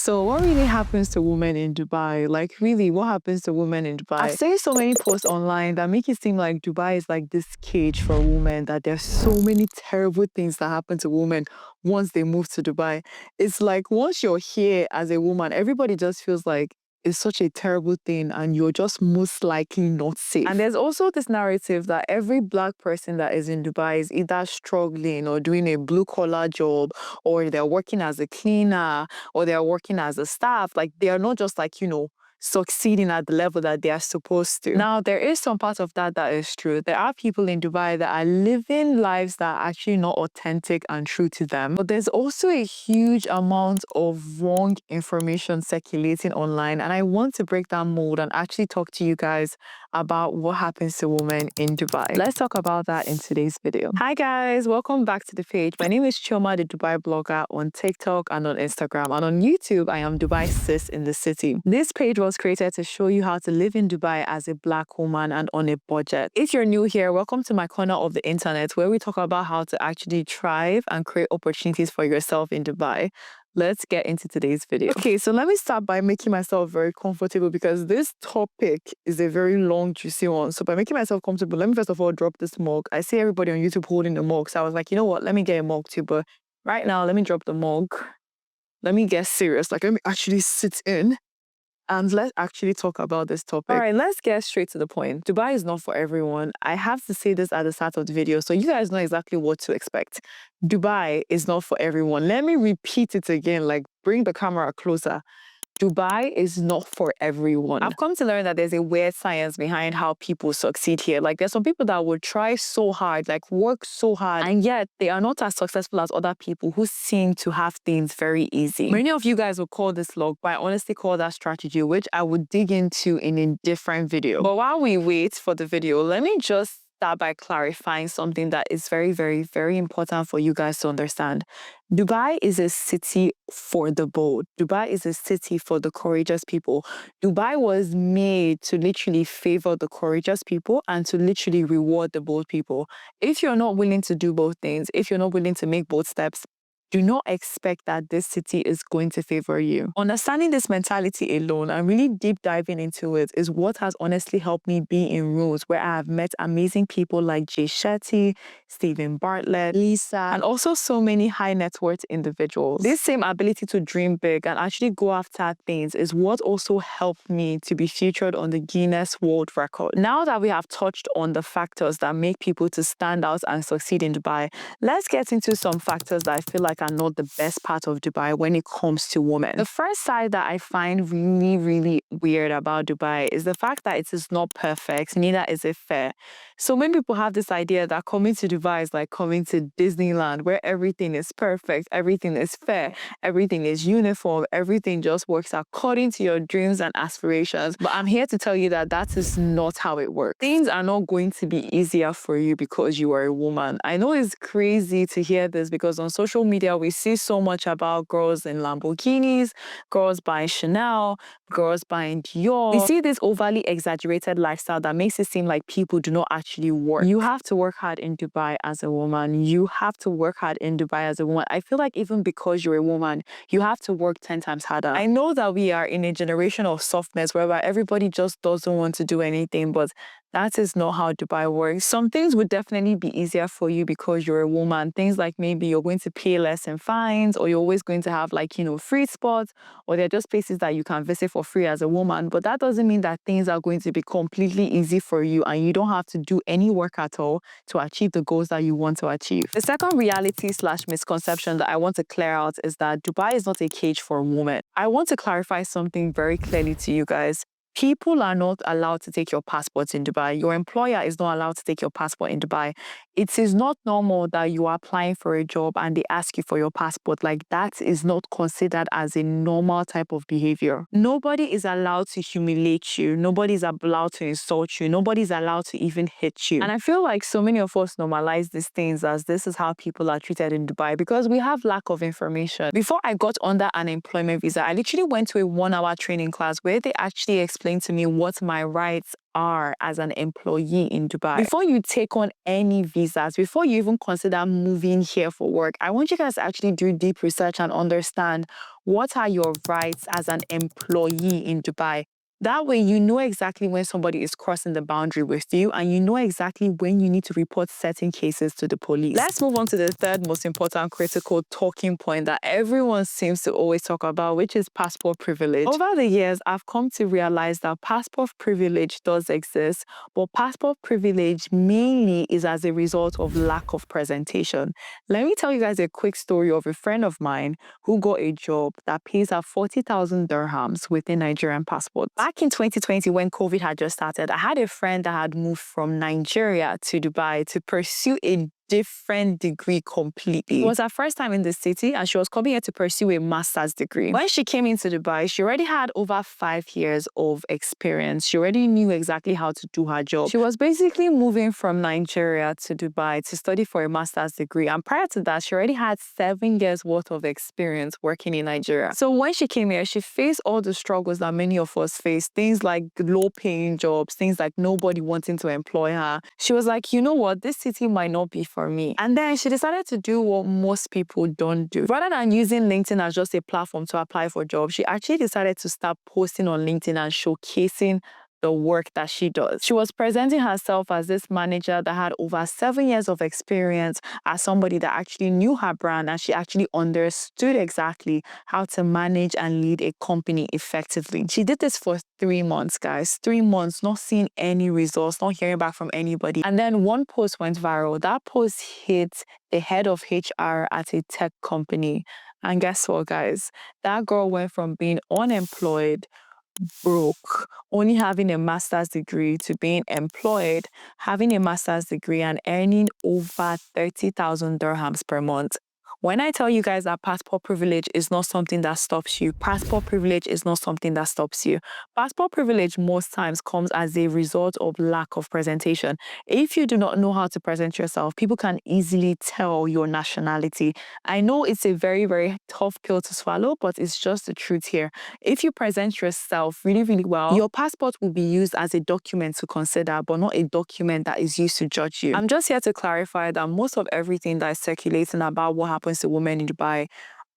So what really happens to women in Dubai? Like really, what happens to women in Dubai? I've seen so many posts online that make it seem like Dubai is like this cage for women, that there's so many terrible things that happen to women once they move to Dubai. It's like once you're here as a woman, everybody just feels like it's such a terrible thing and you're just most likely not safe. And there's also this narrative that every black person that is in Dubai is either struggling or doing a blue collar job, or they're working as a cleaner, or they're working as a staff. Like they are not just like, succeeding at the level that they are supposed to. Now, there is some part of that that is true. There are people in Dubai that are living lives that are actually not authentic and true to them. But there's also a huge amount of wrong information circulating online. And I want to break that mold and actually talk to you guys about what happens to women in Dubai. Let's talk about that in today's video. Hi guys, welcome back to the page. My name is Chioma, the Dubai blogger on TikTok and on Instagram. And on YouTube, I am Dubai Sis in the City. This page was created to show you how to live in Dubai as a black woman and on a budget. If you're new here, welcome to my corner of the internet where we talk about how to actually thrive and create opportunities for yourself in Dubai. Let's get into today's video. Okay, so let me start by making myself very comfortable because this topic is a very long, juicy one. So by making myself comfortable, let me first of all drop this mug. I see everybody on YouTube holding the mug. So I was like, you know what? Let me get a mug too. But right now, let me drop the mug. Let me get serious. Like, let me actually sit in and let's actually talk about this topic. All right, let's get straight to the point. Dubai is not for everyone. I have to say this at the start of the video so you guys know exactly what to expect. Dubai is not for everyone. Let me repeat it again, like bring the camera closer. Dubai is not for everyone. I've come to learn that there's a weird science behind how people succeed here. Like there's some people that would try so hard, like work so hard, and yet they are not as successful as other people who seem to have things very easy. Many of you guys will call this luck, but I honestly call that strategy, which I would dig into in a different video. But while we wait for the video, let me just start by clarifying something that is very, very, very important for you guys to understand. Dubai is a city for the bold. Dubai is a city for the courageous people. Dubai was made to literally favor the courageous people and to literally reward the bold people. If you're not willing to do both things, if you're not willing to make both steps, do not expect that this city is going to favor you. Understanding this mentality alone and really deep diving into it is what has honestly helped me be in roles where I have met amazing people like Jay Shetty, Stephen Bartlett, Lisa, and also so many high net worth individuals. This same ability to dream big and actually go after things is what also helped me to be featured on the Guinness World Record. Now that we have touched on the factors that make people to stand out and succeed in Dubai, let's get into some factors that I feel like are not the best part of Dubai when it comes to women. The first side that I find really, really weird about Dubai is the fact that it is not perfect, neither is it fair. So many people have this idea that coming to Dubai is like coming to Disneyland, where everything is perfect, everything is fair, everything is uniform, everything just works according to your dreams and aspirations. But I'm here to tell you that that is not how it works. Things are not going to be easier for you because you are a woman. I know it's crazy to hear this because on social media, we see so much about girls in Lamborghinis, girls buying Chanel, girls buying Dior. We see this overly exaggerated lifestyle that makes it seem like people do not actually work. You have to work hard in Dubai as a woman. You have to work hard in Dubai as a woman. I feel like even because you're a woman, you have to work 10 times harder. I know that we are in a generation of softness whereby everybody just doesn't want to do anything, but that is not how Dubai works. Some things would definitely be easier for you because you're a woman. Things like maybe you're going to pay less in fines, or you're always going to have free spots, or they're just places that you can visit for free as a woman. But that doesn't mean that things are going to be completely easy for you and you don't have to do any work at all to achieve the goals that you want to achieve. The second reality/misconception that I want to clear out is that Dubai is not a cage for women. I want to clarify something very clearly to you guys. People are not allowed to take your passports in Dubai. Your employer is not allowed to take your passport in Dubai. It is not normal that you are applying for a job and they ask you for your passport. Like that is not considered as a normal type of behavior. Nobody is allowed to humiliate you. Nobody is allowed to insult you. Nobody is allowed to even hit you. And I feel like so many of us normalize these things as this is how people are treated in Dubai because we have lack of information. Before I got under an employment visa, I literally went to a 1-hour training class where they actually explained explain to me what my rights are as an employee in Dubai. Before you take on any visas, before you even consider moving here for work, I want you guys to actually do deep research and understand what are your rights as an employee in Dubai. That way, you know exactly when somebody is crossing the boundary with you, and you know exactly when you need to report certain cases to the police. Let's move on to the third most important critical talking point that everyone seems to always talk about, which is passport privilege. Over the years, I've come to realize that passport privilege does exist, but passport privilege mainly is as a result of lack of presentation. Let me tell you guys a quick story of a friend of mine who got a job that pays her 40,000 dirhams with a Nigerian passport. Back in 2020, when COVID had just started, I had a friend that had moved from Nigeria to Dubai to pursue a different degree completely. It was her first time in the city, and she was coming here to pursue a master's degree. When she came into Dubai, she already had over 5 years of experience. She already knew exactly how to do her job. She was basically moving from Nigeria to Dubai to study for a master's degree, and prior to that, she already had 7 years worth of experience working in Nigeria. So when she came here, she faced all the struggles that many of us face, things like low-paying jobs, things like nobody wanting to employ her. She was like, you know what, this city might not be for me. And then she decided to do what most people don't do. Rather than using LinkedIn as just a platform to apply for jobs, she actually decided to start posting on LinkedIn and showcasing the work that she does. She was presenting herself as this manager that had over 7 years of experience, as somebody that actually knew her brand, and she actually understood exactly how to manage and lead a company effectively. She did this for 3 months, guys. 3 months, not seeing any results, not hearing back from anybody. And then one post went viral. That post hit the head of HR at a tech company. And guess what, guys? That girl went from being unemployed, broke, only having a master's degree, to being employed, having a master's degree, and earning over 30,000 dirhams per month. When I tell you guys that passport privilege is not something that stops you, passport privilege is not something that stops you. Passport privilege most times comes as a result of lack of presentation. If you do not know how to present yourself, people can easily tell your nationality. I know it's a very, very tough pill to swallow, but it's just the truth here. If you present yourself really, really well, your passport will be used as a document to consider, but not a document that is used to judge you. I'm just here to clarify that most of everything that is circulating about what happens to women in Dubai,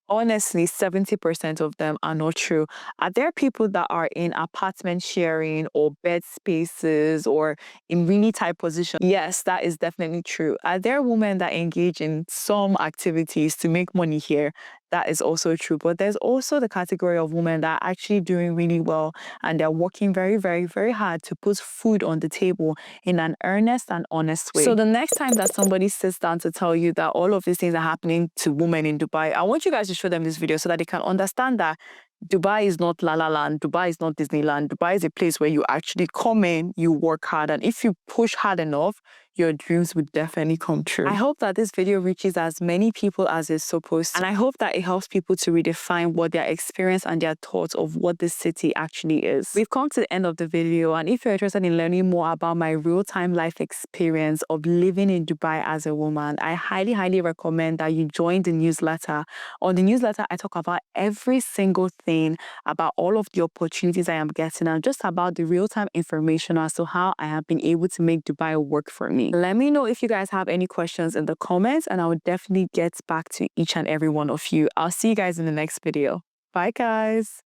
honestly, 70% of them are not true. Are there people that are in apartment sharing or bed spaces or in really tight positions? Yes, that is definitely true. Are there women that engage in some activities to make money here? That is also true. But there's also the category of women that are actually doing really well, and they're working very, very, very hard to put food on the table in an earnest and honest way. So the next time that somebody sits down to tell you that all of these things are happening to women in Dubai, I want you guys to show them this video so that they can understand that Dubai is not La La Land. Dubai is not Disneyland. Dubai is a place where you actually come in, you work hard, and if you push hard enough, your dreams would definitely come true. I hope that this video reaches as many people as it's supposed to, and I hope that it helps people to redefine what their experience and their thoughts of what this city actually is. We've come to the end of the video, and if you're interested in learning more about my real-time life experience of living in Dubai as a woman, I highly, highly recommend that you join the newsletter. On the newsletter, I talk about every single thing, about all of the opportunities I am getting, and just about the real-time information as to how I have been able to make Dubai work for me. Let me know if you guys have any questions in the comments, and I will definitely get back to each and every one of you. I'll see you guys in the next video. Bye, guys.